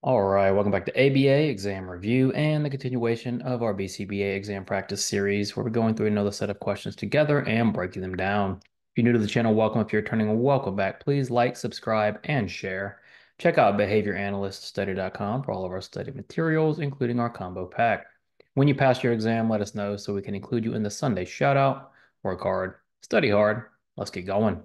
All right, welcome back to ABA exam review and the continuation of our BCBA exam practice series where we're going through another set of questions together and breaking them down. If you're new to the channel, welcome. If you're returning, welcome back. Please like, subscribe, and share. Check out behavioranalyststudy.com for all of our study materials, including our combo pack. When you pass your exam, let us know so we can include you in the Sunday shout out. Work hard, study hard. Let's get going.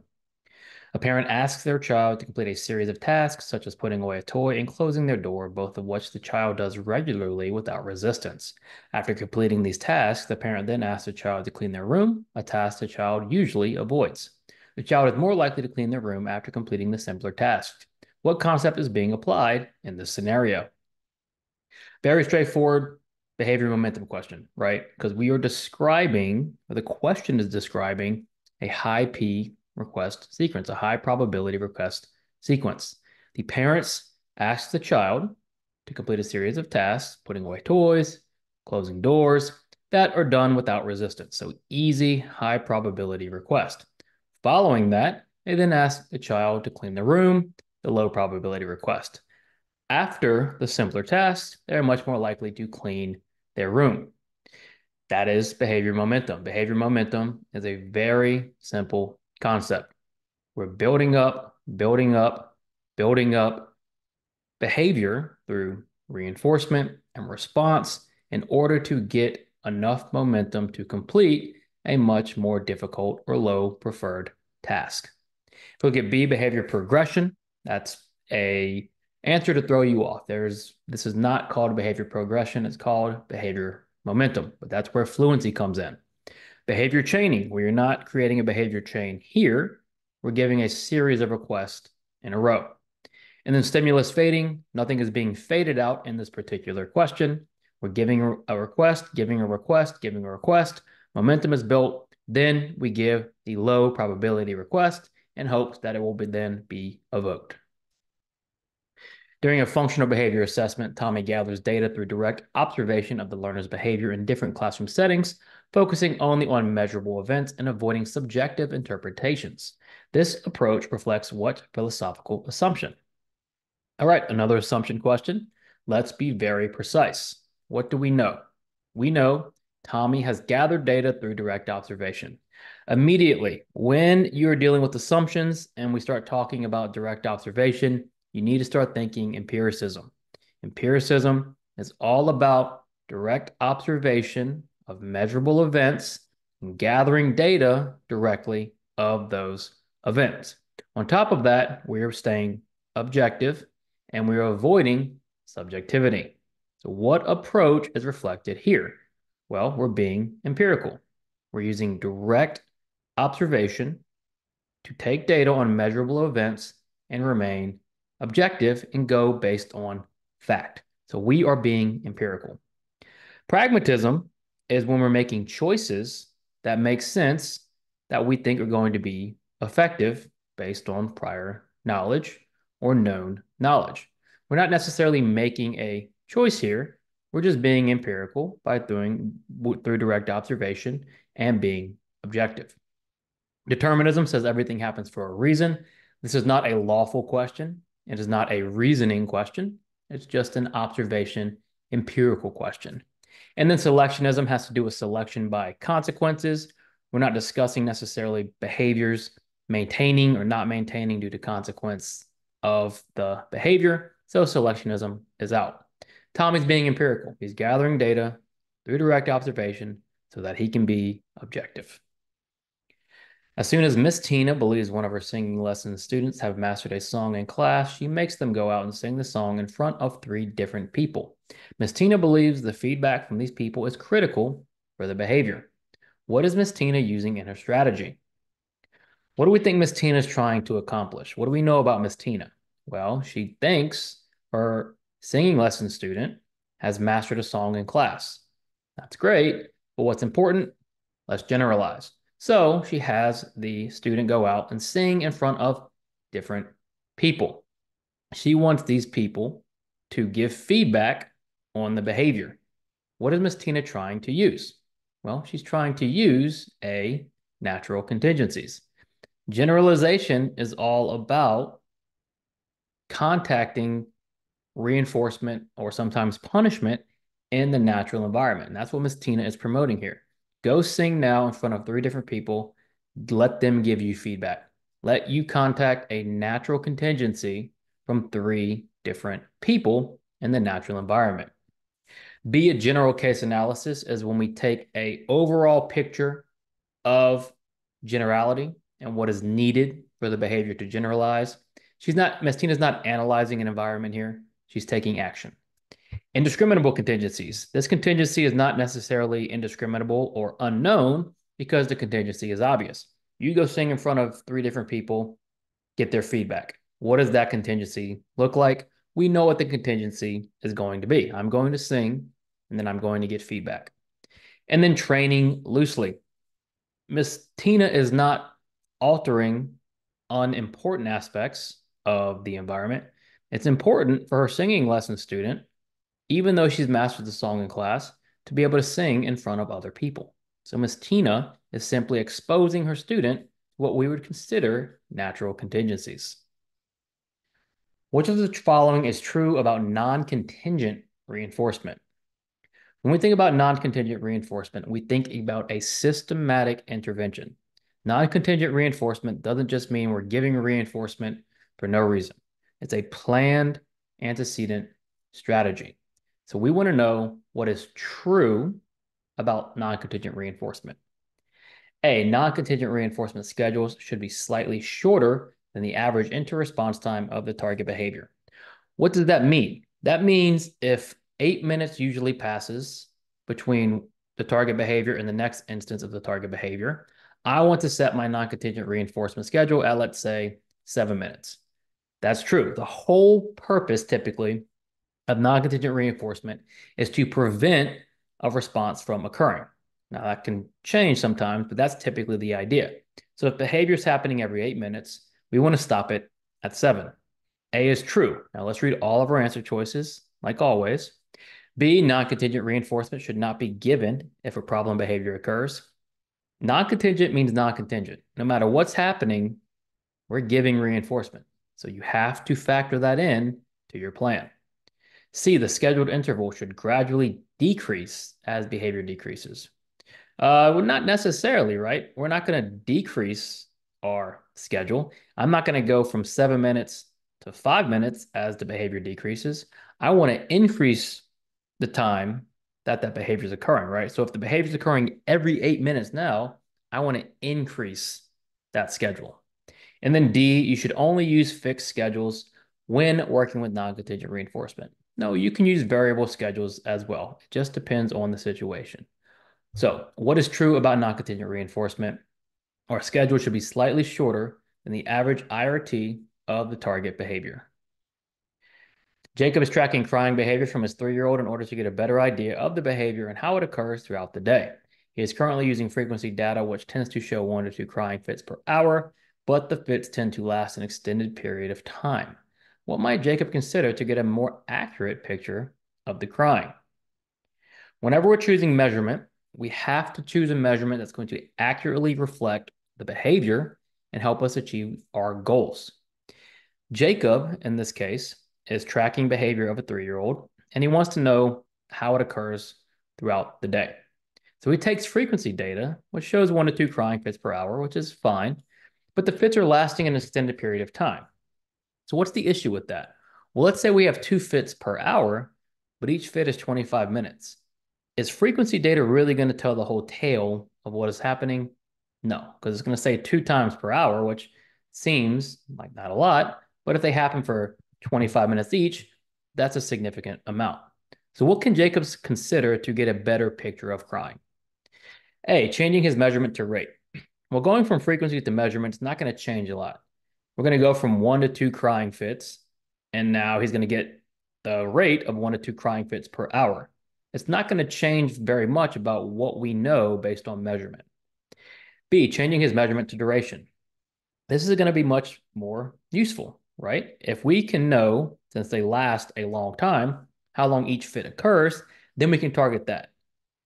A parent asks their child to complete a series of tasks, such as putting away a toy and closing their door, both of which the child does regularly without resistance. After completing these tasks, the parent then asks the child to clean their room, a task the child usually avoids. The child is more likely to clean their room after completing the simpler task. What concept is being applied in this scenario? Very straightforward behavior momentum question, right? Because we are describing, or the question is describing, a high P request sequence, a high probability request sequence. The parents ask the child to complete a series of tasks, putting away toys, closing doors, that are done without resistance. So easy, high probability request. Following that, they then ask the child to clean the room, the low probability request. After the simpler tasks, they're much more likely to clean their room. That is behavior momentum. Behavior momentum is a very simple concept. We're building up, building up, building up behavior through reinforcement and response in order to get enough momentum to complete a much more difficult or low preferred task. If we look at B, behavior progression, that's a answer to throw you off. This is not called behavior progression, it's called behavior momentum, but that's where fluency comes in. Behavior chaining, where you're not creating a behavior chain here, we're giving a series of requests in a row. And then stimulus fading, nothing is being faded out in this particular question. We're giving a request, giving a request, giving a request. Momentum is built. Then we give the low probability request in hopes that it will then be evoked. During a functional behavior assessment, Tommy gathers data through direct observation of the learner's behavior in different classroom settings, focusing only on measurable events and avoiding subjective interpretations. This approach reflects what philosophical assumption? All right, another assumption question. Let's be very precise. What do we know? We know Tommy has gathered data through direct observation. Immediately, when you're dealing with assumptions and we start talking about direct observation, you need to start thinking empiricism. Empiricism is all about direct observation of measurable events and gathering data directly of those events. On top of that, we're staying objective and we're avoiding subjectivity. So what approach is reflected here? Well, we're being empirical. We're using direct observation to take data on measurable events and remain objective and go based on fact. So we are being empirical. Pragmatism is when we're making choices that make sense that we think are going to be effective based on prior knowledge or known knowledge. We're not necessarily making a choice here. We're just being empirical by through direct observation and being objective. Determinism says everything happens for a reason. This is not a lawful question. It is not a reasoning question. It's just an observation, empirical question. And then selectionism has to do with selection by consequences. We're not discussing necessarily behaviors maintaining or not maintaining due to consequence of the behavior. So selectionism is out. Tommy's being empirical. He's gathering data through direct observation so that he can be objective. As soon as Miss Tina believes one of her singing lesson students have mastered a song in class, she makes them go out and sing the song in front of 3 different people. Miss Tina believes the feedback from these people is critical for the behavior. What is Miss Tina using in her strategy? What do we think Miss Tina is trying to accomplish? What do we know about Miss Tina? Well, she thinks her singing lesson student has mastered a song in class. That's great, but what's important? Let's generalize. So she has the student go out and sing in front of different people. She wants these people to give feedback on the behavior. What is Miss Tina trying to use? Well, she's trying to use a natural contingencies. Generalization is all about contacting reinforcement, or sometimes punishment in the natural environment. And that's what Miss Tina is promoting here. Go sing now in front of 3 different people. Let them give you feedback. Let you contact a natural contingency from 3 different people in the natural environment. B, a general case analysis is when we take a overall picture of generality and what is needed for the behavior to generalize. Miss Tina's not analyzing an environment here. She's taking action. Indiscriminable contingencies. This contingency is not necessarily indiscriminable or unknown because the contingency is obvious. You go sing in front of 3 different people, get their feedback. What does that contingency look like? We know what the contingency is going to be. I'm going to sing, and then I'm going to get feedback. And then training loosely. Miss Tina is not altering unimportant aspects of the environment. It's important for her singing lesson student, even though she's mastered the song in class, to be able to sing in front of other people. So Miss Tina is simply exposing her student what we would consider natural contingencies. Which of the following is true about non-contingent reinforcement? When we think about non-contingent reinforcement, we think about a systematic intervention. Non-contingent reinforcement doesn't just mean we're giving reinforcement for no reason. It's a planned antecedent strategy. So we want to know what is true about non-contingent reinforcement. A, non-contingent reinforcement schedules should be slightly shorter than the average inter-response time of the target behavior. What does that mean? That means if 8 minutes usually passes between the target behavior and the next instance of the target behavior, I want to set my non-contingent reinforcement schedule at, let's say, 7 minutes. That's true. The whole purpose, typically, of non-contingent reinforcement is to prevent a response from occurring. Now, that can change sometimes, but that's typically the idea. So if behavior is happening every 8 minutes, we want to stop it at 7. A is true. Now, let's read all of our answer choices, like always. B, non-contingent reinforcement should not be given if a problem behavior occurs. Non-contingent means non-contingent. No matter what's happening, we're giving reinforcement. So you have to factor that in to your plan. C, the scheduled interval should gradually decrease as behavior decreases. Well, not necessarily, right? We're not going to decrease our schedule. I'm not going to go from 7 minutes to 5 minutes as the behavior decreases. I want to increase the time that behavior is occurring, right? So if the behavior is occurring every 8 minutes now, I want to increase that schedule. And then D, you should only use fixed schedules when working with non-contingent reinforcement. No, you can use variable schedules as well. It just depends on the situation. So what is true about non-contingent reinforcement? Our schedule should be slightly shorter than the average IRT of the target behavior. Jacob is tracking crying behavior from his 3-year-old in order to get a better idea of the behavior and how it occurs throughout the day. He is currently using frequency data, which tends to show 1 to 2 crying fits per hour, but the fits tend to last an extended period of time. What might Jacob consider to get a more accurate picture of the crying? Whenever we're choosing measurement, we have to choose a measurement that's going to accurately reflect the behavior and help us achieve our goals. Jacob, in this case, is tracking behavior of a 3-year-old, and he wants to know how it occurs throughout the day. So he takes frequency data, which shows 1 to 2 crying fits per hour, which is fine, but the fits are lasting an extended period of time. So what's the issue with that? Well, let's say we have 2 fits per hour, but each fit is 25 minutes. Is frequency data really going to tell the whole tale of what is happening? No, because it's going to say 2 times per hour, which seems like not a lot, but if they happen for 25 minutes each, that's a significant amount. So what can Jacobs consider to get a better picture of crying? A, changing his measurement to rate. Well, going from frequency to measurement is not going to change a lot. We're going to go from 1 to 2 crying fits, and now he's going to get the rate of 1 to 2 crying fits per hour. It's not going to change very much about what we know based on measurement. B, changing his measurement to duration. This is going to be much more useful, right? If we can know, since they last a long time, how long each fit occurs, then we can target that.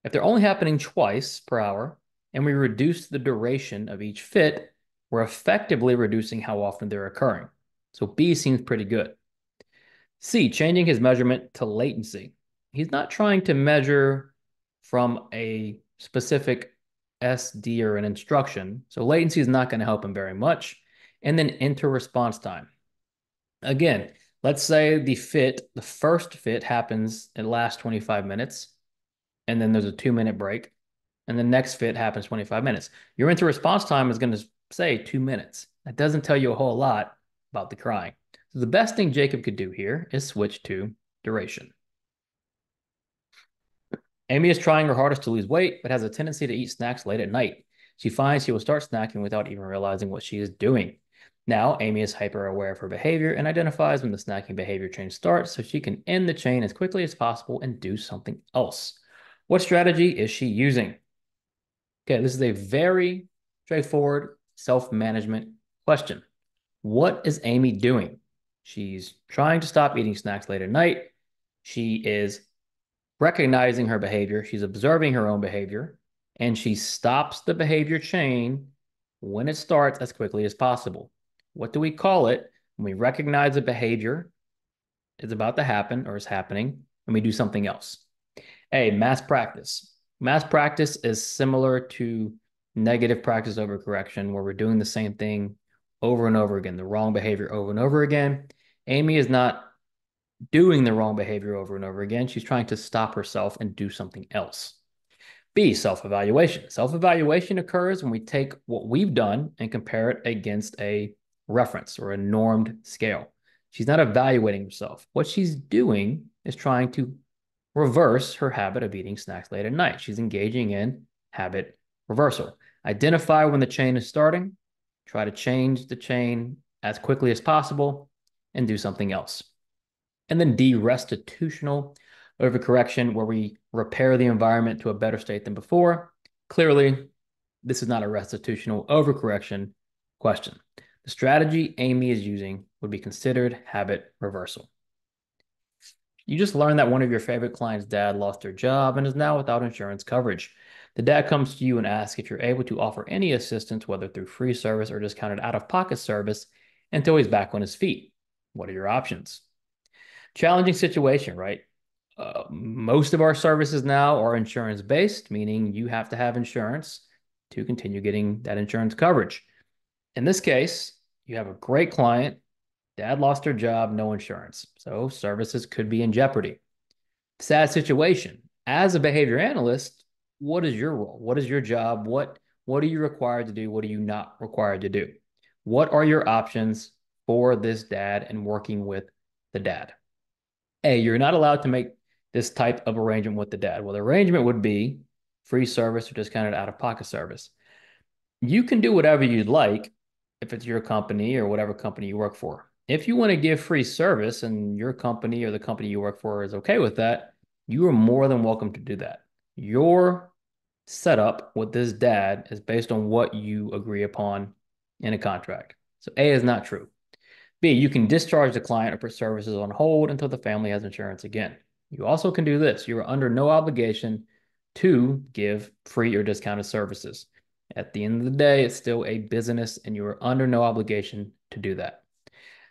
If they're only happening twice per hour and we reduce the duration of each fit, we're effectively reducing how often they're occurring. So B seems pretty good. C, changing his measurement to latency. He's not trying to measure from a specific SD or an instruction. So latency is not going to help him very much. And then enter response time. Again, let's say the first fit happens, it lasts 25 minutes, and then there's a 2-minute break, and the next fit happens 25 minutes. Your enter response time is going to say 2 minutes. That doesn't tell you a whole lot about the crying. So the best thing Jacob could do here is switch to duration. Amy is trying her hardest to lose weight, but has a tendency to eat snacks late at night. She finds she will start snacking without even realizing what she is doing. Now, Amy is hyper aware of her behavior and identifies when the snacking behavior chain starts so she can end the chain as quickly as possible and do something else. What strategy is she using? Okay, this is a very straightforward self-management question. What is Amy doing? She's trying to stop eating snacks late at night. She is recognizing her behavior. She's observing her own behavior, and she stops the behavior chain when it starts as quickly as possible. What do we call it when we recognize a behavior is about to happen or is happening and we do something else? A, mass practice. Mass practice is similar to negative practice over correction, where we're doing the same thing over and over again, the wrong behavior over and over again. Amy is not doing the wrong behavior over and over again. She's trying to stop herself and do something else. B, self-evaluation. Self-evaluation occurs when we take what we've done and compare it against a reference or a normed scale. She's not evaluating herself. What she's doing is trying to reverse her habit of eating snacks late at night. She's engaging in habit reversal. Identify when the chain is starting, try to change the chain as quickly as possible, and do something else. And then D, restitutional overcorrection, where we repair the environment to a better state than before. Clearly, this is not a restitutional overcorrection question. The strategy Amy is using would be considered habit reversal. You just learned that one of your favorite clients' dad lost their job and is now without insurance coverage. The dad comes to you and asks if you're able to offer any assistance, whether through free service or discounted out-of-pocket service, until he's back on his feet. What are your options? Challenging situation, right? Most of our services now are insurance-based, meaning you have to have insurance to continue getting that insurance coverage. In this case, you have a great client. Dad lost their job, no insurance. So services could be in jeopardy. Sad situation. As a behavior analyst, what is your role? What is your job? What are you required to do? What are you not required to do? What are your options for this dad and working with the dad? A, you're not allowed to make this type of arrangement with the dad. Well, the arrangement would be free service or discounted out-of-pocket service. You can do whatever you'd like if it's your company or whatever company you work for. If you want to give free service and your company or the company you work for is okay with that, you are more than welcome to do that. Your setup with this dad is based on what you agree upon in a contract. So A is not true. B, you can discharge the client or put services on hold until the family has insurance again. You also can do this. You are under no obligation to give free or discounted services. At the end of the day, it's still a business and you are under no obligation to do that.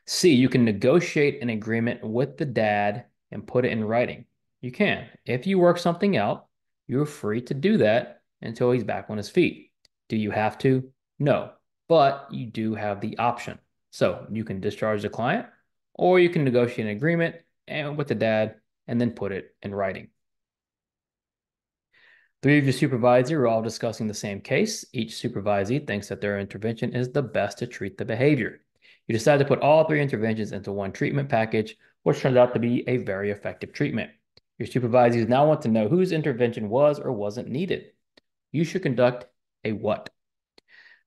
C, you can negotiate an agreement with the dad and put it in writing. You can. If you work something out, you're free to do that until he's back on his feet. Do you have to? No, but you do have the option. So you can discharge the client or you can negotiate an agreement with the dad and then put it in writing. 3 of your supervisors are all discussing the same case. Each supervisee thinks that their intervention is the best to treat the behavior. You decide to put all 3 interventions into one treatment package, which turns out to be a very effective treatment. Your supervisors now want to know whose intervention was or wasn't needed. You should conduct a what?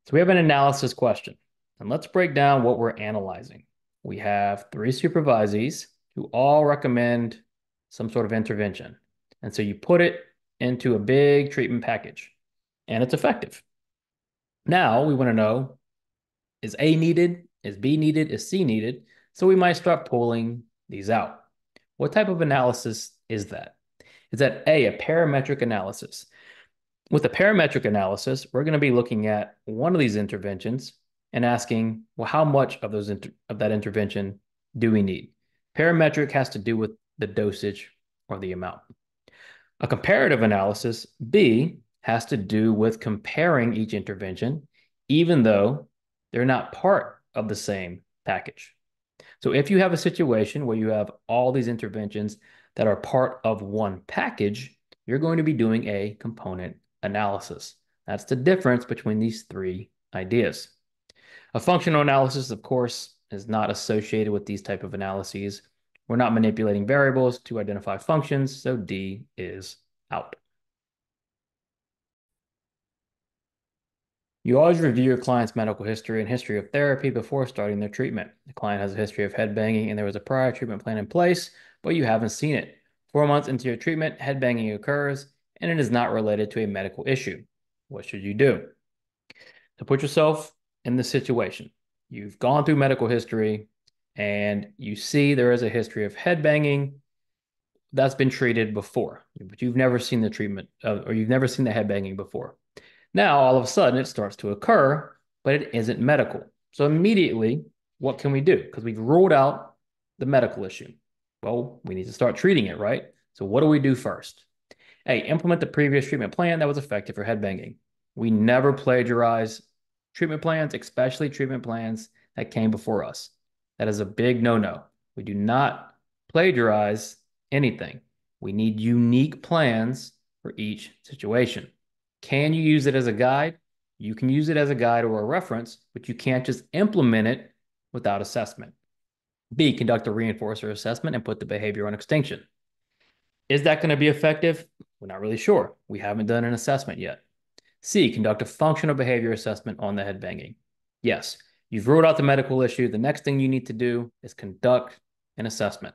So we have an analysis question, and let's break down what we're analyzing. We have 3 supervisees who all recommend some sort of intervention. And so you put it into a big treatment package, and it's effective. Now we want to know, is A needed? Is B needed? Is C needed? So we might start pulling these out. What type of analysis is that? Is that a parametric analysis? With a parametric analysis, we're going to be looking at one of these interventions and asking, well, how much of that intervention do we need? Parametric has to do with the dosage or the amount. A comparative analysis, B, has to do with comparing each intervention, even though they're not part of the same package. So if you have a situation where you have all these interventions that are part of one package, you're going to be doing a component analysis. That's the difference between these three ideas. A functional analysis, of course, is not associated with these type of analyses. We're not manipulating variables to identify functions, so D is out. You always review your client's medical history and history of therapy before starting their treatment. The client has a history of headbanging and there was a prior treatment plan in place, but you haven't seen it. 4 months into your treatment, headbanging occurs and it is not related to a medical issue. What should you do? So put yourself in this situation. You've gone through medical history and you see there is a history of headbanging that's been treated before, but you've never seen the treatment or you've never seen the headbanging before. Now, all of a sudden, it starts to occur, but it isn't medical. So immediately, what can we do? Because we've ruled out the medical issue. Well, we need to start treating it, right? So what do we do first? A, implement the previous treatment plan that was effective for headbanging. We never plagiarize treatment plans, especially treatment plans that came before us. That is a big no-no. We do not plagiarize anything. We need unique plans for each situation. Can you use it as a guide? You can use it as a guide or a reference, but you can't just implement it without assessment. B, conduct a reinforcer assessment and put the behavior on extinction. Is that going to be effective? We're not really sure. We haven't done an assessment yet. C, conduct a functional behavior assessment on the headbanging. Yes, you've ruled out the medical issue. The next thing you need to do is conduct an assessment.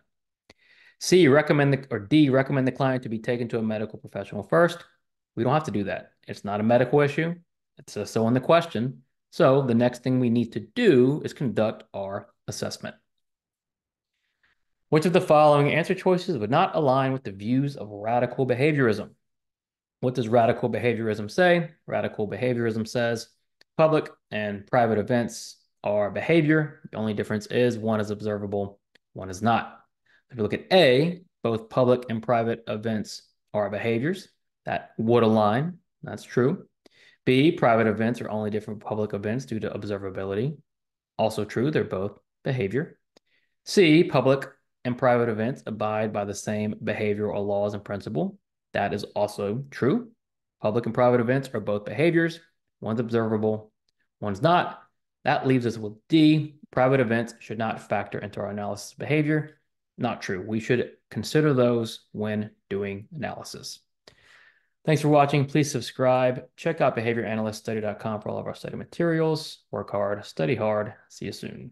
C, recommend the client to be taken to a medical professional first. We don't have to do that. It's not a medical issue. It says so in the question. So the next thing we need to do is conduct our assessment. Which of the following answer choices would not align with the views of radical behaviorism? What does radical behaviorism say? Radical behaviorism says public and private events are behavior. The only difference is one is observable, one is not. If you look at A, both public and private events are behaviors. That would align. That's true. B, private events are only different from public events due to observability. Also true. They're both behavior. C, public and private events abide by the same behavioral laws and principle. That is also true. Public and private events are both behaviors. One's observable, one's not. That leaves us with D. Private events should not factor into our analysis of behavior. Not true. We should consider those when doing analysis. Thanks for watching. Please subscribe. Check out behavioranalyststudy.com for all of our study materials. Work hard, study hard. See you soon.